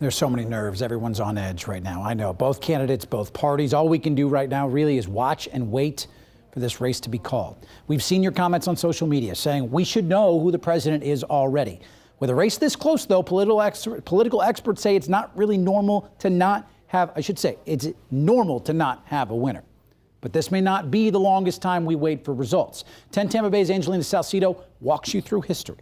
There's so many nerves. Everyone's on edge right now. I know both candidates, both parties. All we can do right now really is watch and wait for this race to be called. We've seen your comments on social media saying we should know who the president is already. With a race this close, though, political experts say it's not really normal to not have, it's normal to not have a winner. But this may not be the longest time we wait for results. 10 Tampa Bay's Angelina Salcido walks you through history.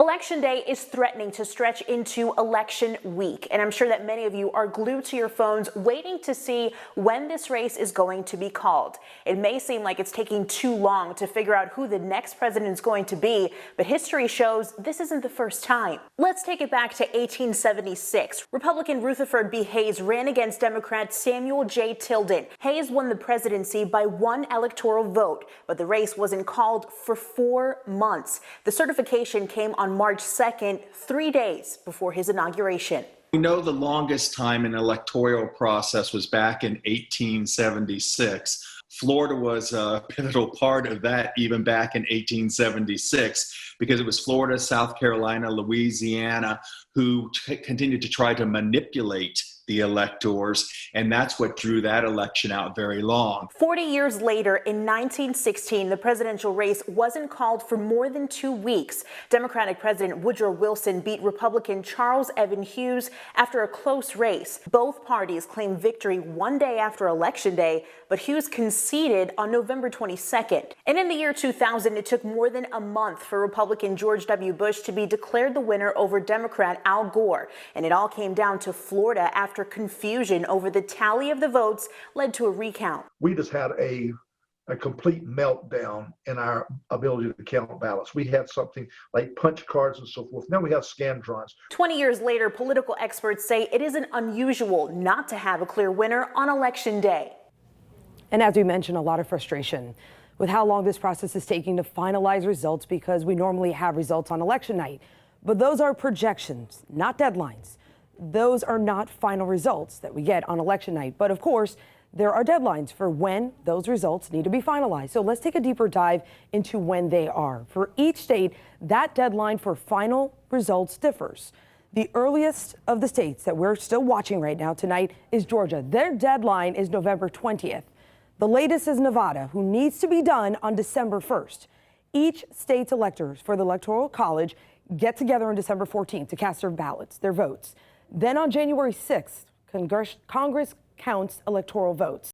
Election day is threatening to stretch into election week, and I'm sure that many of you are glued to your phones waiting to see when this race is going to be called. It may seem like it's taking too long to figure out who the next president is going to be, but history shows this isn't the first time. Let's take it back to 1876. Republican Rutherford B. Hayes ran against Democrat Samuel J. Tilden. Hayes won the presidency by 1 electoral vote, but the race wasn't called for 4 months. The certification came on March 2nd, 3 days before his inauguration. We know the longest time an electoral process was back in 1876. Florida was a pivotal part of that even back in 1876 because it was Florida, South Carolina, Louisiana who continued to try to manipulate the electors, and that's what drew that election out very long. 40 years later, in 1916, the presidential race wasn't called for more than 2 weeks. Democratic President Woodrow Wilson beat Republican Charles Evan Hughes after a close race. Both parties claimed victory 1 day after Election Day, but Hughes conceded on November 22nd. And in the year 2000, it took more than a month for Republican George W. Bush to be declared the winner over Democrat Al Gore. And it all came down to Florida after confusion over the tally of the votes led to a recount. We just had a complete meltdown in our ability to count ballots. We had something like punch cards and so forth. Now we have scantrons. 20 years later, political experts say it isn't unusual not to have a clear winner on Election Day. And as we mentioned, a lot of frustration with how long this process is taking to finalize results because we normally have results on election night. But those are projections, not deadlines. Those are not final results that we get on election night. But of course, there are deadlines for when those results need to be finalized. So let's take a deeper dive into when they are. For each state, that deadline for final results differs. The earliest of the states that we're still watching right now tonight is Georgia. Their deadline is November 20th. The latest is Nevada, who needs to be done on December 1st. Each state's electors for the Electoral College get together on December 14th to cast their ballots, their votes. Then on January 6th, Congress counts electoral votes.